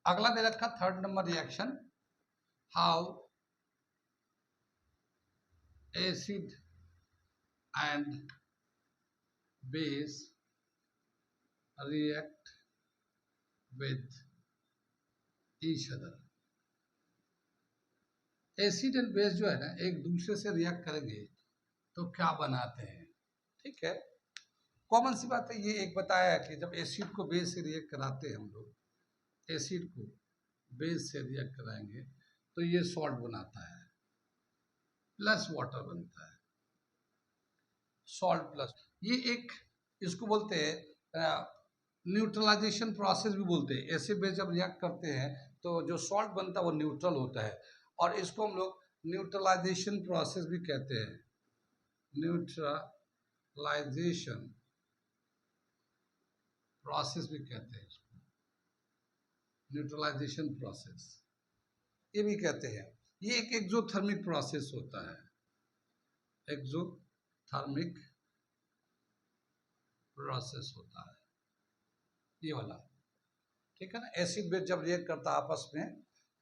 अगला दे रखा third number reaction, how acid and base react with each other. Acid and base जो है ना एक दूसरे से रिएक्ट करेंगे तो क्या बनाते हैं। ठीक है, कॉमन सी बात है। ये एक बताया है कि जब एसिड को बेस से रिएक्ट कराते हैं हम लोग, एसिड को बेस से रिएक्ट कराएंगे तो ये सॉल्ट बनाता है प्लस वाटर बनता है। सॉल्ट प्लस, ये एक इसको बोलते हैं न्यूट्रलाइजेशन प्रोसेस भी बोलते हैं। एसिड बेस जब रिएक्ट करते हैं तो जो सॉल्ट बनता है वो न्यूट्रल होता है, और इसको हम लोग न्यूट्रलाइजेशन प्रोसेस भी कहते हैं। न्यूट्रलाइजेशन प्रोसेस भी कहते हैं इसको, न्यूट्रलाइजेशन प्रोसेस ये भी कहते हैं। ये एक एक्सोथर्मिक प्रोसेस होता है, एक्सोथर्मिक प्रोसेस होता है ये वाला। ठीक है ना, एसिड बेस जब रिएक्ट करता है आपस में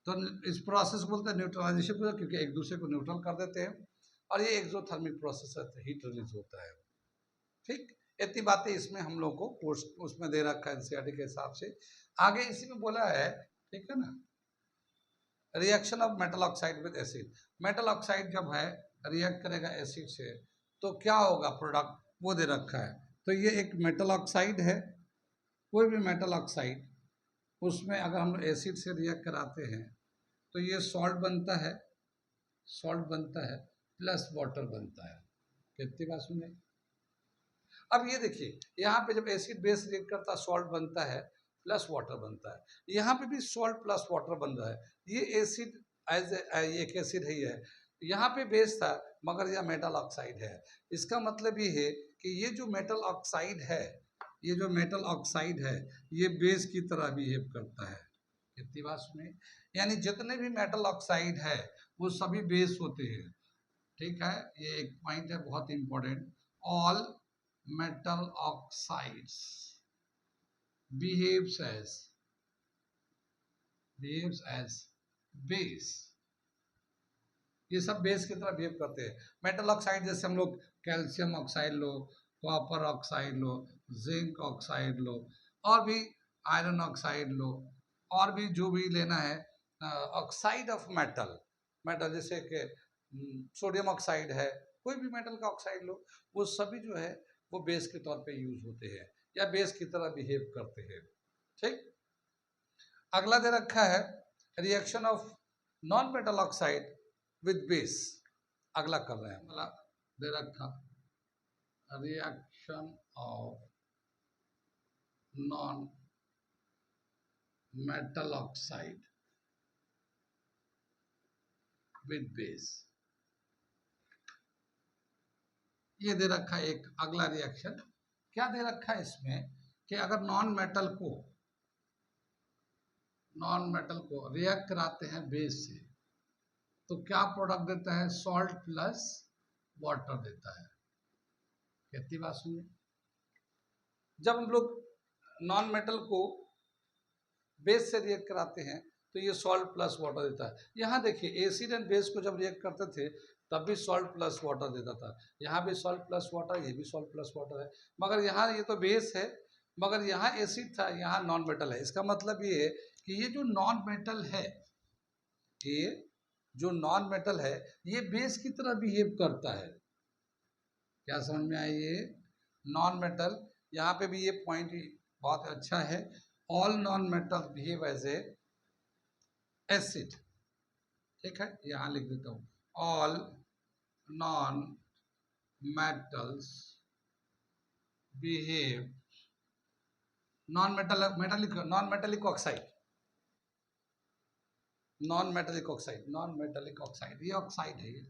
तो इस प्रोसेस को बोलते हैं न्यूट्रलाइजेशन प्रोसेस, क्योंकि एक दूसरे को न्यूट्रल कर देते हैं, और ये एक्सोथर्मिक प्रोसेस है, हीट रिलीज होता है। ठीक, इतनी बातें इसमें हम लोग को कोर्स उसमें दे रखा है एनसीईआरटी के हिसाब से। आगे इसी में बोला है, ठीक है ना, reaction of metal oxide with acid. Metal oxide जब है रिएक्ट करेगा एसिड से तो क्या होगा प्रोडक्ट, वो दे रखा है। तो ये एक मेटल ऑक्साइड है, कोई भी मेटल ऑक्साइड, उसमें अगर हम लोग एसिड से रिएक्ट कराते हैं तो ये सॉल्ट बनता है, सॉल्ट बनता है प्लस वाटर बनता है। कितनी बात सुने। अब ये देखिए, यहाँ पे जब एसिड बेस रिएक्ट करता है सॉल्ट बनता है प्लस वाटर बनता है, यहाँ पे भी सॉल्ट प्लस वाटर बन रहा है। ये एसिड एज एक एसिड है, यहाँ पे बेस था मगर यह मेटल ऑक्साइड है। इसका मतलब ये है कि ये जो मेटल ऑक्साइड है, ये जो मेटल ऑक्साइड है ये बेस की तरह बिहेव करता है। कितनी बात सुने, यानी जितने भी मेटल ऑक्साइड है वो सभी बेस होते हैं। ठीक है, ये एक पॉइंट है बहुत important. All metal oxides behaves as base। ये सब बेस की तरह बिहेव करते हैं। मेटल ऑक्साइड जैसे हम लोग कैल्शियम ऑक्साइड लो, कॉपर ऑक्साइड लो, जिंक ऑक्साइड लो, और भी आयरन ऑक्साइड लो, और भी जो भी लेना है ऑक्साइड ऑफ मेटल, मेटल जैसे कि सोडियम ऑक्साइड है, कोई भी मेटल का ऑक्साइड लो, वो सभी जो है वो बेस के तौर पे यूज होते हैं या बेस की तरह बिहेव करते हैं। ठीक, अगला दे रखा है reaction of non metal oxide with base. अगला कर रहे हैं, अगला दे रखा reaction of non metal oxide with base. ये दे रखा है एक अगला रिएक्शन। क्या दे रखा है इसमें कि अगर नॉन मेटल को रिएक्ट कराते हैं बेस से तो क्या प्रोडक्ट देता है, सॉल्ट प्लस वाटर देता है। कितनी बात सुनिए, जब हम लोग नॉन मेटल को बेस से रिएक्ट कराते हैं तो ये सॉल्ट प्लस वाटर देता है। यहाँ देखिए एसिड एंड बेस को जब रिएक्ट करते थे तब भी सॉल्ट प्लस वाटर देता था, यहाँ भी सॉल्ट प्लस वाटर, ये भी सॉल्ट प्लस वाटर है, मगर यहाँ ये तो बेस है मगर यहाँ एसिड था, यहाँ नॉन मेटल है। इसका मतलब ये है कि ये जो नॉन मेटल है, ये जो नॉन मेटल है ये बेस की तरह बिहेव करता है। क्या समझ में आया, ये नॉन मेटल, यहाँ पे भी ये पॉइंट बहुत अच्छा है। All non metal behave as a acid. ठीक है, यहाँ लिख देता हूँ, all non metals behave, non metallic oxide, non metallic oxide, ये ऑक्साइड है, ये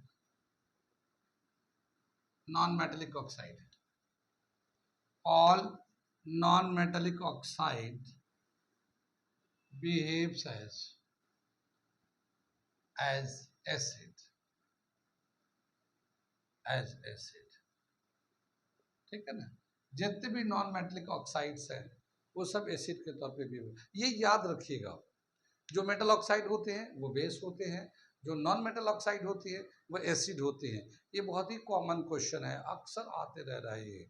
नॉन मेटलिक ऑक्साइड है। All non metallic oxide behaves as acid, ठीक है ना। जितने भी नॉन मेटलिक ऑक्साइड्स हैं वो सब एसिड के तौर पे भी, ये याद रखिएगा। जो मेटल ऑक्साइड होते हैं वो बेस होते हैं, जो नॉन मेटल ऑक्साइड होती है वो एसिड होती हैं। ये बहुत ही कॉमन क्वेश्चन है, अक्सर आते रह रहा है ये।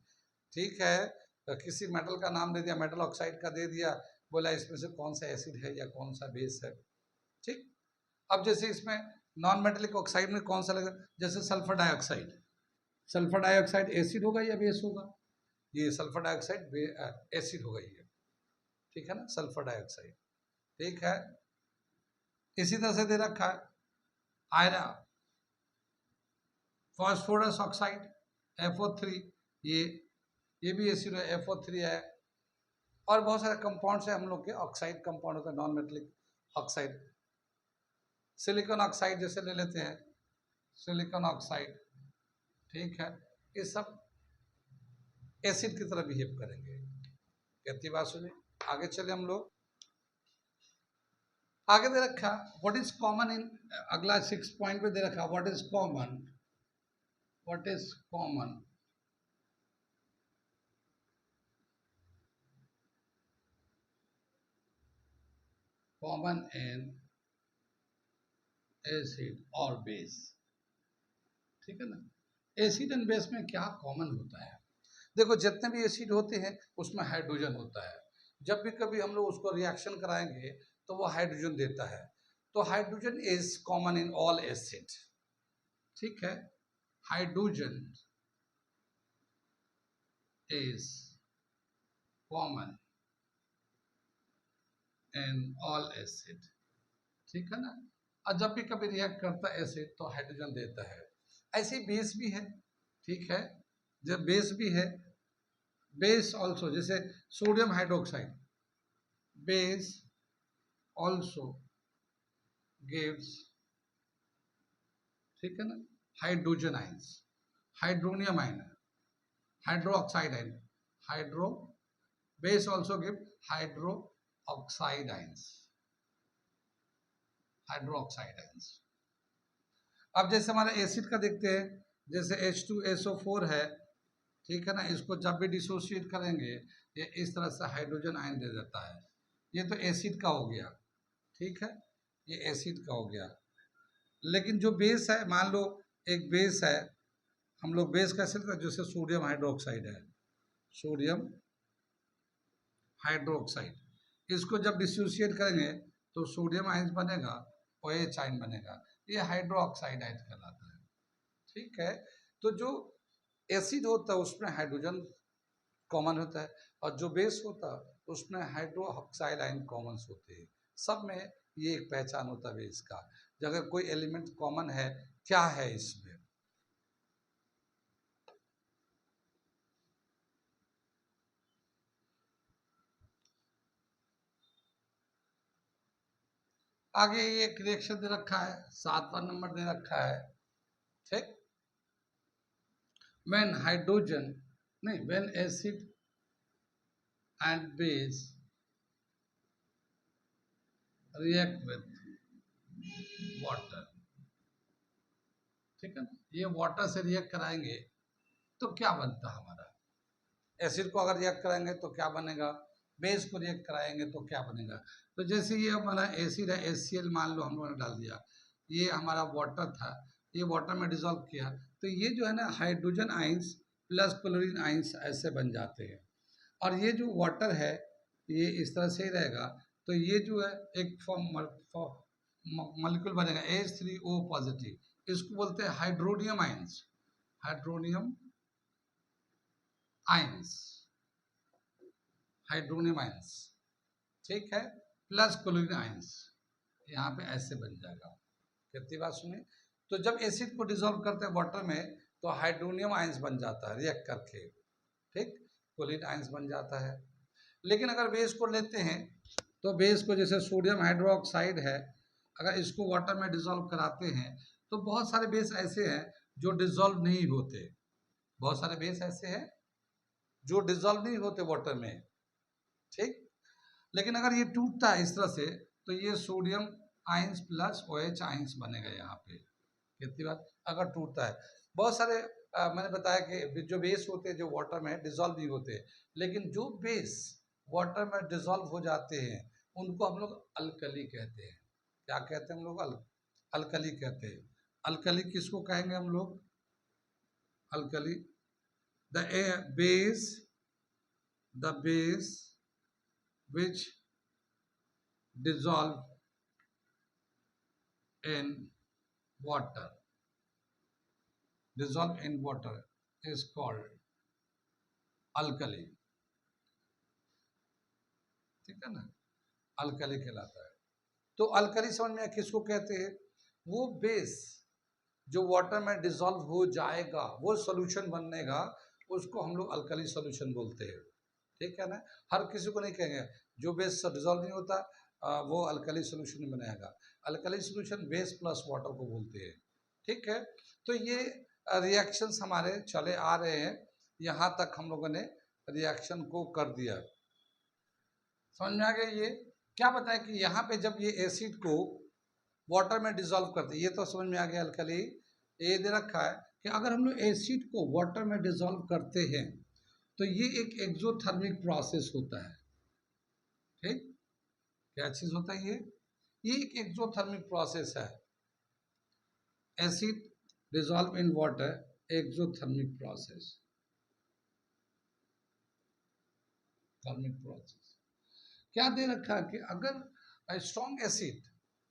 ठीक है, तो किसी मेटल का नाम दे दिया, मेटल ऑक्साइड का दे दिया, बोला इसमें से कौन सा एसिड है या कौन सा बेस है। ठीक, अब जैसे इसमें नॉन मेटेलिक ऑक्साइड में कौन सा लगा, जैसे sulphur dioxide, sulphur dioxide acid होगा या बेस होगा? ये सल्फर डाइऑक्साइड एसिड होगा ये, ठीक है ना, सल्फर डाइऑक्साइड। ठीक है, इसी तरह से दे रखा है आयरन, फास्फोरस ऑक्साइड FO3, ये भी एसिड है, FO3 है। और बहुत सारे कंपाउंड्स है हम लोग के, ऑक्साइड कंपाउंड होता है, non metallic oxide. Silicon oxide जैसे ले लेते हैं, सिलिकॉन ऑक्साइड, ठीक है, ये सब एसिड की तरह बिहेव करेंगे। कहती बात सुनिए, आगे चले हम लोग। आगे दे रखा व्हाट इज कॉमन इन, अगला 6 पॉइंट पे दे रखा what is common, what is common common in acid और बेस। ठीक है ना, एसिड एंड बेस में क्या कॉमन होता है? देखो, जितने भी एसिड होते हैं उसमें हाइड्रोजन होता है। जब भी कभी हम लोग उसको रिएक्शन कराएंगे तो वो हाइड्रोजन देता है, तो hydrogen is common in all acid. ठीक है, hydrogen is common in all acid. ठीक है ना, और जब भी कभी रिएक्ट करता है एसिड तो हाइड्रोजन देता है। ऐसे बेस भी है, ठीक है, जब बेस भी है, बेस ऑल्सो, जैसे sodium hydroxide, base also gives, ठीक है ना, hydrogen ions, hydronium ion, hydro oxide ion, hydro, base also give hydro oxide ions, hydro oxide ions. अब जैसे हमारे एसिड का देखते हैं, जैसे H2SO4 है, ठीक है ना, इसको जब भी डिसोसिएट करेंगे ये इस तरह से हाइड्रोजन आयन दे देता है। ये तो एसिड का हो गया, ठीक है, ये एसिड का हो गया। लेकिन जो बेस है, मान लो एक बेस है, हम लोग बेस कैसे लेते हैं, जैसे सोडियम हाइड्रोक्साइड है, सोडियम हाइड्रोक्साइड, इसको जब डिसोसिएट करेंगे तो सोडियम आयन बनेगा, OH आयन बनेगा, ये हाइड्रो ऑक्साइड आयन कहलाता है। ठीक है, तो जो एसिड होता है उसमें हाइड्रोजन कॉमन होता है, और जो बेस होता है उसमें हाइड्रो ऑक्साइड आयन कॉमन होते हैं। सब में ये एक पहचान होता है बेस का, अगर कोई एलिमेंट कॉमन है, क्या है इसमें। आगे ये एक रिएक्शन दे रखा है, 7वां नंबर दे रखा है। ठीक, when हाइड्रोजन नहीं, when acid and base react with water, ठीक है ना, ये वाटर से रिएक्ट कराएंगे तो क्या बनता है हमारा, एसिड को अगर रिएक्ट कराएंगे तो क्या बनेगा, बेस को रिएक्ट कराएंगे तो क्या बनेगा। तो जैसे ये हमारा एसिड है, HCl मान लो हम लोगों ने डाल दिया, ये हमारा वाटर था, ये वाटर में डिजोल्व किया, तो ये जो है ना hydrogen ions plus chlorine ions ऐसे बन जाते हैं। और ये जो वाटर है ये इस तरह से ही रहेगा, तो ये जो है एक मॉलिक्यूल बनेगा H3O पॉजिटिव, इसको बोलते हैं hydronium ions, hydronium ions, hydronium ions, ठीक है, प्लस क्लोरीन आइंस, यहाँ पे ऐसे बन जाएगा। कितनी बात सुनिए, तो जब एसिड को डिसॉल्व करते हैं वाटर में तो हाइड्रोनियम आइंस बन जाता है रिएक्ट करके, ठीक, क्लोरीन आइंस बन जाता है। लेकिन अगर बेस को लेते हैं तो बेस को, जैसे सोडियम हाइड्रोक्साइड है, अगर इसको वाटर में डिसॉल्व कराते हैं तो बहुत सारे बेस ऐसे हैं जो डिसॉल्व नहीं होते, बहुत सारे बेस ऐसे हैं जो डिसॉल्व नहीं होते वाटर में, ठीक। लेकिन अगर ये टूटता है इस तरह से तो ये sodium ions plus OH ions बनेगा यहाँ पे। कितनी बात, अगर टूटता है, बहुत सारे मैंने बताया कि जो बेस होते हैं जो वाटर में डिसॉल्व नहीं होते, लेकिन जो बेस वाटर में डिसॉल्व हो जाते हैं उनको हम लोग अल्कली कहते हैं। क्या कहते हैं हम लोग? अल्कली कहते हैं। अल्कली किसको कहेंगे हम लोग? Alkali the base, the base which dissolve in water, dissolve in water is called alkali। ठीक है ना, अल्कली कहलाता है। तो अल्कली समझ में किसको कहते हैं? वो बेस जो वाटर में डिसॉल्व हो जाएगा, वो सोल्यूशन बनेगा, उसको हम लोग अल्कली सोल्यूशन बोलते हैं। ठीक है ना, हर किसी को नहीं कहेंगे जो बेस डिसॉल्व नहीं होता वो अल्कली सोल्यूशन नहीं बनाएगा। Alkali solution base plus water को बोलते हैं। ठीक है, तो ये रिएक्शंस हमारे चले आ रहे हैं, यहाँ तक हम लोगों ने रिएक्शन को कर दिया। समझ में आ गया? ये क्या बताया कि यहाँ पे जब ये एसिड को वाटर में डिसॉल्व करते, ये तो समझ में आ गया अल्कली। ये दे रखा है कि अगर हम लोग एसिड को वाटर में डिसॉल्व करते हैं तो ये एक एक्सोथर्मिक प्रोसेस होता है। ठीक, क्या चीज होता है ये एक एक्सोथर्मिक प्रोसेस है। Acid dissolve in water, exothermic process, thermic process. क्या दे रखा है कि अगर स्ट्रॉन्ग एसिड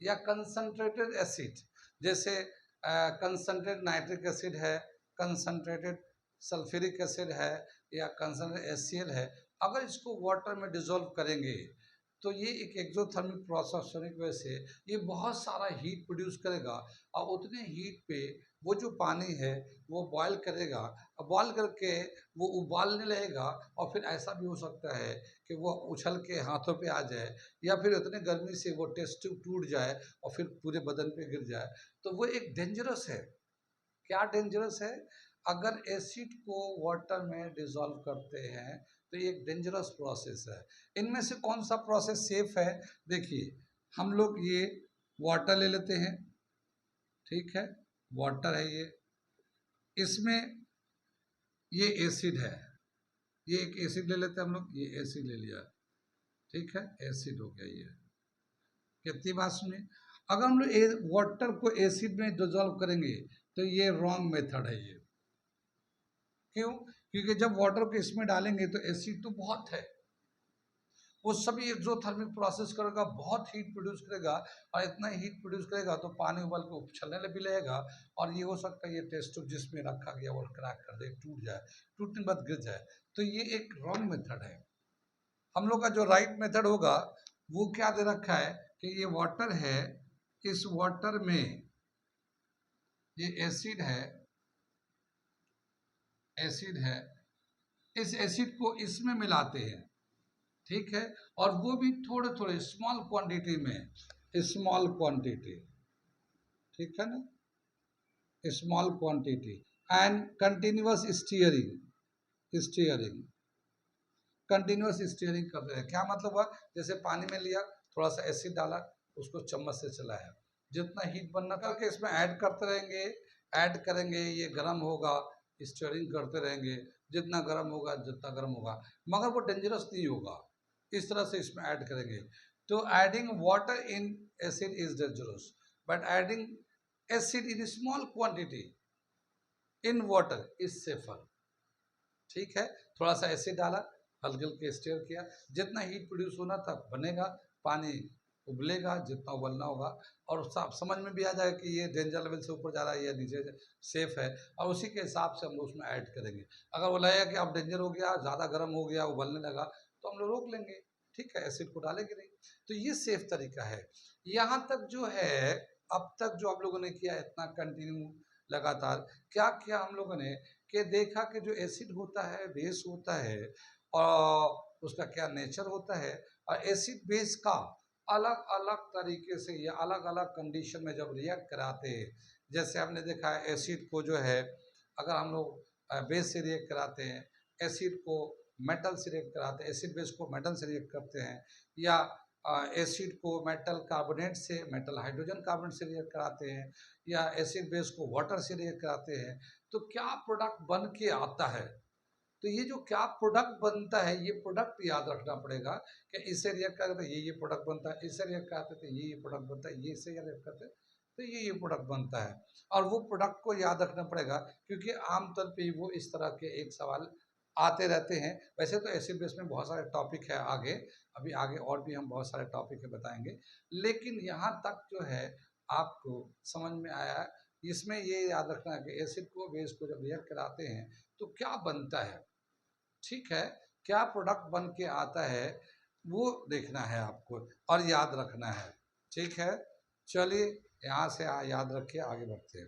या कंसंट्रेटेड एसिड, जैसे कंसंट्रेटेड नाइट्रिक एसिड है, कंसंट्रेटेड सल्फ्यूरिक एसिड है, या कंसंट्रेटेड HCl है, अगर इसको वाटर में डिसॉल्व करेंगे तो ये एक एक्सोथर्मिक प्रोसेस होने की वजह से ये बहुत सारा हीट प्रोड्यूस करेगा, और उतने हीट पे वो जो पानी है वो बॉयल करेगा, और बॉयल करके वो उबालने लगेगा, और फिर ऐसा भी हो सकता है कि वो उछल के हाथों पे आ जाए, या फिर उतने गर्मी से वो टेस्ट ट्यूब टूट जाए और फिर पूरे बदन पे गिर जाए। तो वो एक डेंजरस है। क्या डेंजरस है? अगर एसिड को वाटर में डिसॉल्व करते हैं तो ये एक डेंजरस प्रोसेस है। इनमें से कौन सा प्रोसेस सेफ है? देखिए, हम लोग ये वाटर ले लेते हैं, ठीक है, वाटर है ये, इसमें ये एसिड है, ये एक एसिड ले लेते हैं हम लोग, ये एसिड ले लिया, ठीक है, एसिड हो गया ये। कितनी बात सुनिए, अगर हम लोग वाटर को एसिड में डिसॉल्व करेंगे तो ये रॉन्ग मेथड है ये। क्यों? क्योंकि जब वाटर को इसमें डालेंगे तो एसिड तो बहुत है, वो सभी एक्सोथर्मिक प्रोसेस करेगा, बहुत हीट प्रोड्यूस करेगा, और इतना हीट प्रोड्यूस करेगा तो पानी उबल के उछलने भी लगेगा, और ये हो सकता है ये टेस्ट ट्यूब जिसमें रखा गया वो क्रैक कर दे, टूट जाए, टूटने के बाद गिर जाए। तो ये एक रॉन्ग मेथड है। हम लोग का जो राइट मेथड होगा वो क्या दे रखा है कि ये वाटर है, इस वाटर में ये एसिड है, एसिड है, इस एसिड को इसमें मिलाते हैं, ठीक है, और वो भी थोड़े थोड़े स्मॉल क्वांटिटी में, स्मॉल क्वांटिटी, ठीक है ना, small quantity, and continuous steering, steering, continuous steering करते हैं। क्या मतलब हुआ? जैसे पानी में लिया, थोड़ा सा एसिड डाला, उसको चम्मच से चलाया, जितना हीट बनना करके इसमें ऐड करते रहेंगे, ऐड करेंगे, ये गर्म होगा, स्टीयरिंग करते रहेंगे, जितना गर्म होगा जितना गर्म होगा, मगर वो डेंजरस नहीं होगा। इस तरह से इसमें ऐड करेंगे। तो adding water in acid is dangerous, but adding acid in small quantity in water is safer. ठीक है, थोड़ा सा एसिड डाला, हल्के हल्के स्टीयर किया, जितना हीट प्रोड्यूस होना था बनेगा, पानी उबलेगा जितना उबलना होगा, और साफ समझ में भी आ जाएगा कि ये डेंजर लेवल से ऊपर जा रहा है या नीचे सेफ है, और उसी के हिसाब से हम लोग उसमें ऐड करेंगे। अगर वो लगेगा कि अब डेंजर हो गया, ज़्यादा गर्म हो गया, उबलने लगा, तो हम लोग रोक लेंगे, ठीक है, एसिड को डालेंगे नहीं। तो ये सेफ तरीका है। यहाँ तक जो है, अब तक जो आप लोगों ने किया इतना कंटिन्यू लगातार, क्या किया हम लोगों ने कि देखा कि जो एसिड होता है, बेस होता है, और उसका क्या नेचर होता है, और एसिड बेस का अलग अलग तरीके से या अलग अलग कंडीशन में जब रिएक्ट कराते हैं, जैसे हमने देखा है एसिड को जो है, अगर हम लोग बेस से रिएक्ट कराते हैं, एसिड को मेटल से रिएक्ट कराते हैं, एसिड बेस को मेटल से रिएक्ट करते हैं, या एसिड को मेटल कार्बोनेट से, मेटल हाइड्रोजन कार्बोनेट से रिएक्ट कराते हैं, या एसिड बेस को वाटर से रिएक्ट कराते हैं, तो क्या प्रोडक्ट बन के आता है? तो ये जो क्या प्रोडक्ट बनता है, ये प्रोडक्ट याद रखना पड़ेगा कि इससे रिएक्ट करते ये प्रोडक्ट बनता है, इससे रिएक्ट करते थे ये प्रोडक्ट बनता है, ये इससे रिएक्ट करते तो ये प्रोडक्ट बनता है। और वो प्रोडक्ट को याद रखना पड़ेगा, क्योंकि आमतौर पे वो इस तरह के एक सवाल आते रहते हैं। वैसे तो एसिड बेस में बहुत सारे टॉपिक है आगे, अभी आगे और भी हम बहुत सारे टॉपिक है बताएंगे, लेकिन यहाँ तक जो है आपको समझ में आया। इसमें ये याद रखना है कि एसिड को बेस को जब रिएक्ट कराते हैं तो क्या बनता है, ठीक है, क्या प्रोडक्ट बन के आता है वो देखना है आपको और याद रखना है, ठीक है। चलिए यहाँ से याद रखिए, आगे बढ़ते हैं।